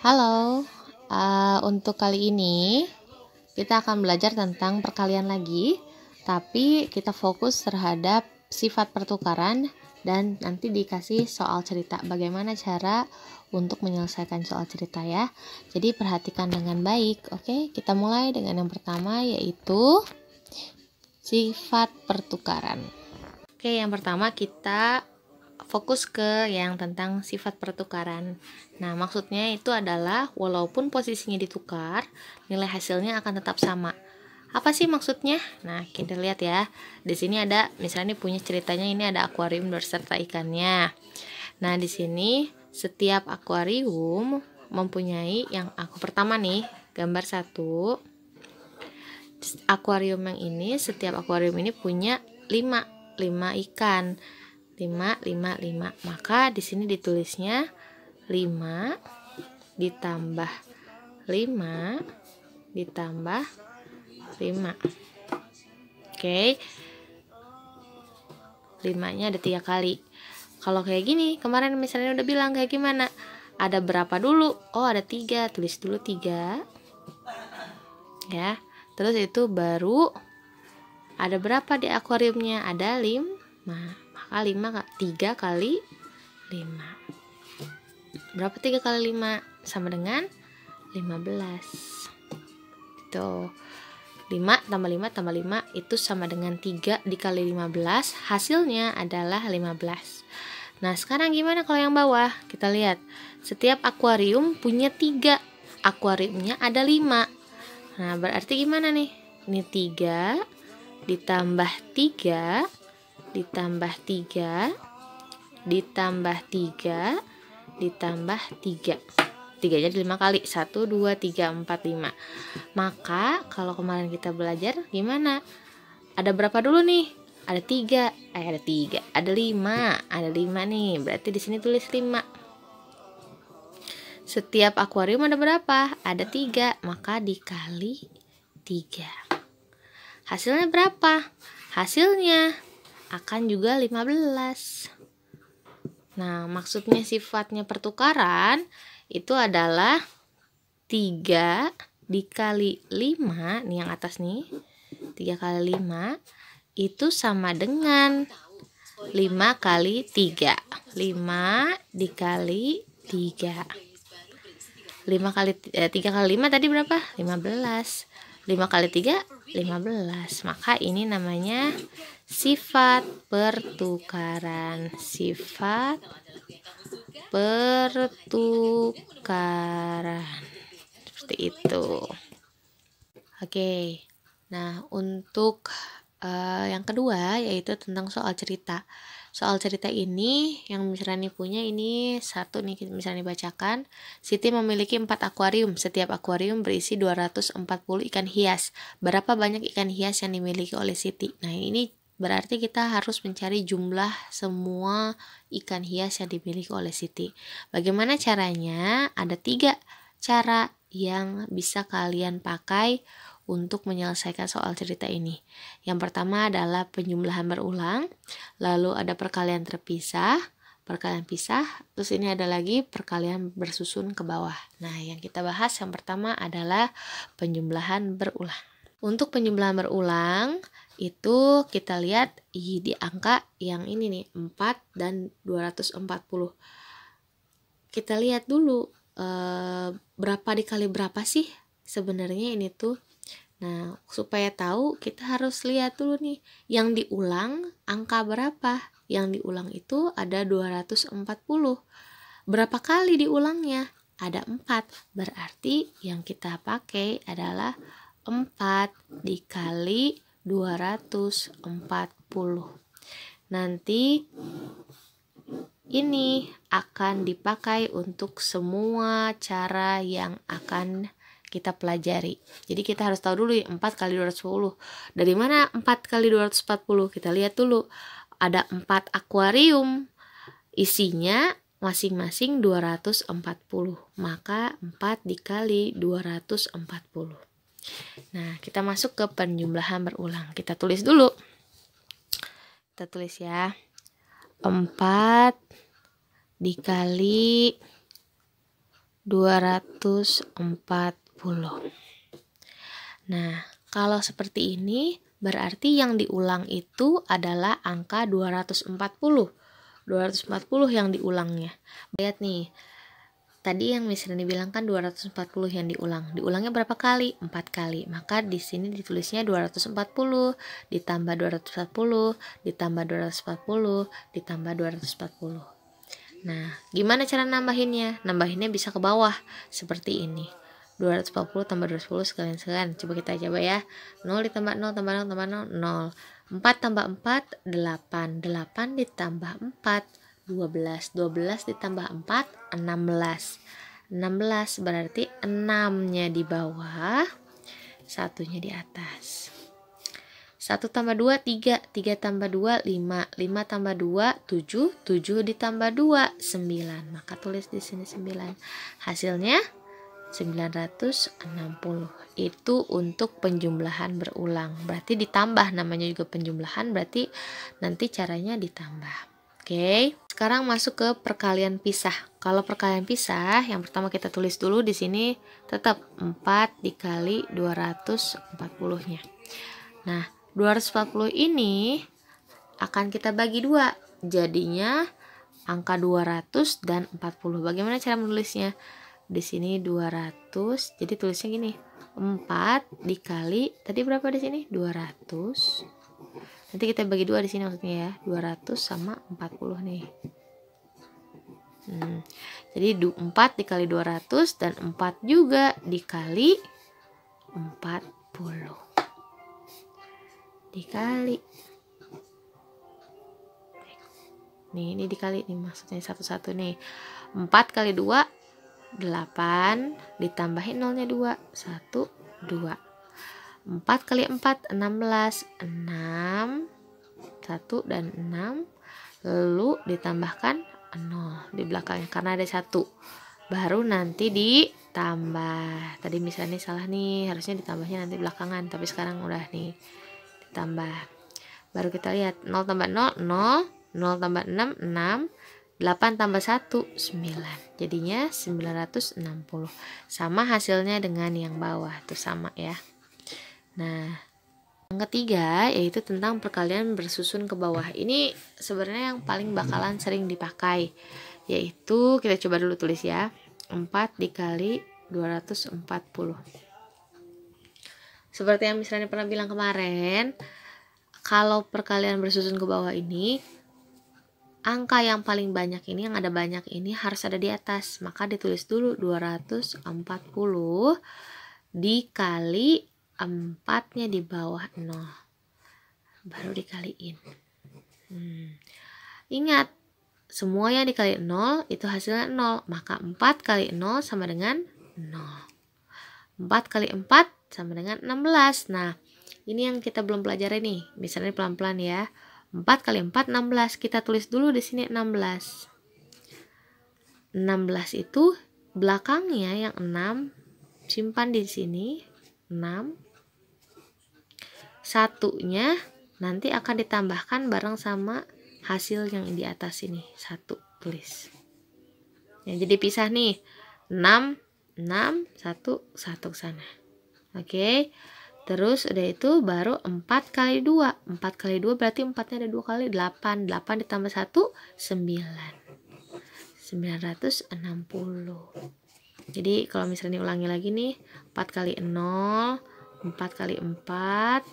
Halo, untuk kali ini kita akan belajar tentang perkalian lagi, tapi kita fokus terhadap sifat pertukaran dan nanti dikasih soal cerita. Bagaimana cara untuk menyelesaikan soal cerita ya. Jadi perhatikan dengan baik. Oke, kita mulai dengan yang pertama yaitu sifat pertukaran. Oke, yang pertama kita fokus ke yang tentang sifat pertukaran. Nah, maksudnya itu adalah walaupun posisinya ditukar, nilai hasilnya akan tetap sama. Apa sih maksudnya? Nah, kita lihat ya. Di sini ada, misalnya punya ceritanya ini ada akuarium berserta ikannya. Nah, di sini setiap akuarium mempunyai yang aku pertama nih, gambar 1. Akuarium yang ini, setiap akuarium ini punya 5 ikan. 5. Maka di sini ditulisnya 5 ditambah 5 ditambah 5. Oke. 5-nya ada 3 kali. Kalau kayak gini, kemarin misalnya udah bilang kayak gimana? Ada berapa dulu? Oh, ada 3. Tulis dulu 3. Ya. Terus itu baru ada berapa di akuariumnya? Ada 5. Maka 3 kali 5. Berapa 3 kali 5? Sama dengan 15. Tuh. 5 tambah 5 tambah 5 itu sama dengan 3 dikali 15. Hasilnya adalah 15. Nah, sekarang gimana kalau yang bawah? Kita lihat. Setiap akuarium punya 3. Akuariumnya ada 5. Nah, berarti gimana nih? Ini 3 ditambah 3 ditambah 3 ditambah 3 ditambah 3. 3-nya 5 kali. 1, 2, 3, 4, 5. Maka kalau kemarin kita belajar gimana? Ada berapa dulu nih? Ada 3. Ada 3. Ada 5. Ada 5 nih. Berarti di sini tulis 5. Setiap akuarium ada berapa? Ada 3. Maka dikali 3. Hasilnya berapa? Hasilnya akan juga 15. Nah, maksudnya sifatnya pertukaran itu adalah 3 dikali 5, nih yang atas nih, 3 kali 5 itu sama dengan 5 kali 3. 5 dikali 3. 3 kali 5 tadi berapa? 15. 5 kali 3, 15. Maka ini namanya sifat pertukaran. Sifat pertukaran. Seperti itu. Oke. Nah, untuk yang kedua yaitu tentang soal cerita. Soal cerita ini yang misalnya punya ini 1 nih, misalnya bacakan. Siti memiliki 4 akuarium. Setiap akuarium berisi 240 ikan hias. Berapa banyak ikan hias yang dimiliki oleh Siti? Nah, ini berarti kita harus mencari jumlah semua ikan hias yang dimiliki oleh Siti. Bagaimana caranya? Ada 3 cara yang bisa kalian pakai untuk menyelesaikan soal cerita ini. Yang pertama adalah penjumlahan berulang, lalu ada perkalian terpisah, perkalian pisah, terus ini ada lagi perkalian bersusun ke bawah. Nah, yang kita bahas yang pertama adalah penjumlahan berulang. Untuk penjumlahan berulang, itu kita lihat di angka yang ini nih, 4 dan 240. Kita lihat dulu berapa dikali berapa sih sebenarnya ini tuh. Nah, supaya tahu kita harus lihat dulu nih, yang diulang angka berapa? Yang diulang itu ada 240. Berapa kali diulangnya? Ada 4. Berarti yang kita pakai adalah 4 dikali 240. Nanti ini akan dipakai untuk semua cara yang akan kita pelajari. Jadi kita harus tahu dulu 4 kali 210. Dari mana 4 kali 240? Kita lihat dulu. Ada 4 akuarium. Isinya masing-masing 240. Maka 4 dikali 240. Nah, kita masuk ke penjumlahan berulang. Kita tulis dulu. Kita tulis ya. 4 dikali 240. Nah, kalau seperti ini berarti yang diulang itu adalah angka 240. 240 yang diulangnya. Lihat nih. Tadi yang misalnya dibilang kan 240 yang diulang. Diulangnya berapa kali? 4 kali. Maka di sini ditulisnya 240 ditambah 240 ditambah 240 ditambah 240. Nah, gimana cara nambahinnya? Nambahinnya bisa ke bawah seperti ini. 240 tambah 240 sekalian. Coba kita coba ya. 0 ditambah 0 tambah 0 tambah 0, 0. 4 tambah 4, 8. 8 ditambah 4, 12. 12 ditambah 4, 16. 16 berarti 6-nya di bawah, 1-nya di atas. 1 tambah 2, 3. 3 tambah 2, 5. 5 tambah 2, 7. 7 ditambah 2, 9. Maka tulis di sini 9. Hasilnya 960. Itu untuk penjumlahan berulang. Berarti ditambah, namanya juga penjumlahan, berarti nanti caranya ditambah. Oke, sekarang masuk ke perkalian pisah. Kalau perkalian pisah, yang pertama kita tulis dulu di sini tetap 4 dikali 240-nya. Nah, 240 ini akan kita bagi 2. Jadinya angka 200 dan 40. Bagaimana cara menulisnya? Di sini 200, jadi tulisnya gini. 4 dikali tadi berapa di sini? 200. Nanti kita bagi 2 di sini maksudnya ya. 200 sama 40 nih. Jadi 4 dikali 200 dan 4 juga dikali 40. Dikali. Nih, ini dikali nih maksudnya satu-satu nih. 4 kali 2 8 ditambahin nolnya 2, 1, 2. 4 kali 4 16, 6, 1 dan 6, lalu ditambahkan 0 di belakangnya karena ada 1. Baru nanti ditambah. Tadi misalnya salah nih, harusnya ditambahnya nanti belakangan, tapi sekarang udah nih ditambah. Baru kita lihat 0 tambah 0, 0, 0 tambah 6, 6, 8 tambah 1, 9. Jadinya 960. Sama hasilnya dengan yang bawah, tuh sama ya. Nah, yang ketiga yaitu tentang perkalian bersusun ke bawah. Ini sebenarnya yang paling bakalan sering dipakai. Yaitu kita coba dulu tulis ya. 4 dikali 240. Seperti yang misalnya pernah bilang kemarin, kalau perkalian bersusun ke bawah ini, angka yang paling banyak ini, yang ada banyak ini harus ada di atas. Maka ditulis dulu 240 dikali 4-nya di bawah 0. Baru dikaliin. Ingat, semua yang dikali 0 itu hasilnya 0. Maka 4 kali 0 sama dengan 0. 4 kali 4 sama dengan 16. Nah, ini yang kita belum pelajari nih. Misalnya pelan-pelan ya. 4 kali 4, 16. Kita tulis dulu di sini 16. 16 itu belakangnya yang 6. Simpan di sini. 6. Satunya nanti akan ditambahkan bareng sama hasil yang di atas ini. 1 tulis. Ya, jadi pisah nih. 6, 6, 1, 1 ke sana. Oke. Terus udah itu baru 4 kali 2. 4 kali 2 berarti 4-nya ada 2 kali, 8. 8 ditambah 1, 9. 960. Jadi kalau misalnya diulangi lagi nih, 4 kali 0, 4 kali 4,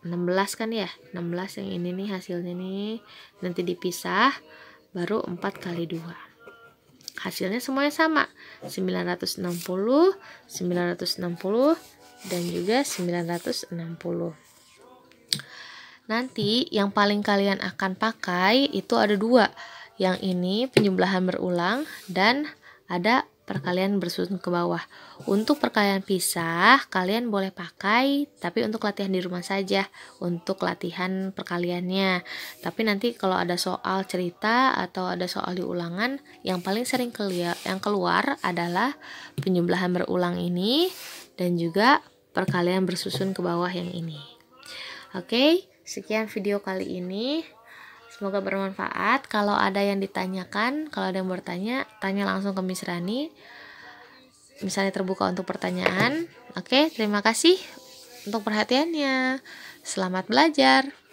16 kan ya? 16 yang ini nih hasilnya nih. Nanti dipisah, baru 4 kali 2. Hasilnya semuanya sama. 960, 960, dan juga 960. Nanti yang paling kalian akan pakai itu ada 2. Yang ini penjumlahan berulang dan ada perkalian bersusun ke bawah. Untuk perkalian pisah kalian boleh pakai, tapi untuk latihan di rumah saja, untuk latihan perkaliannya. Tapi nanti kalau ada soal cerita atau ada soal di ulangan, yang paling sering yang keluar adalah penjumlahan berulang ini dan juga perkalian bersusun ke bawah yang ini. Oke, sekian video kali ini. Semoga bermanfaat. Kalau ada yang ditanyakan, kalau ada yang bertanya, tanya langsung ke Miss Rani. misalnya terbuka untuk pertanyaan. Oke, terima kasih untuk perhatiannya. Selamat belajar.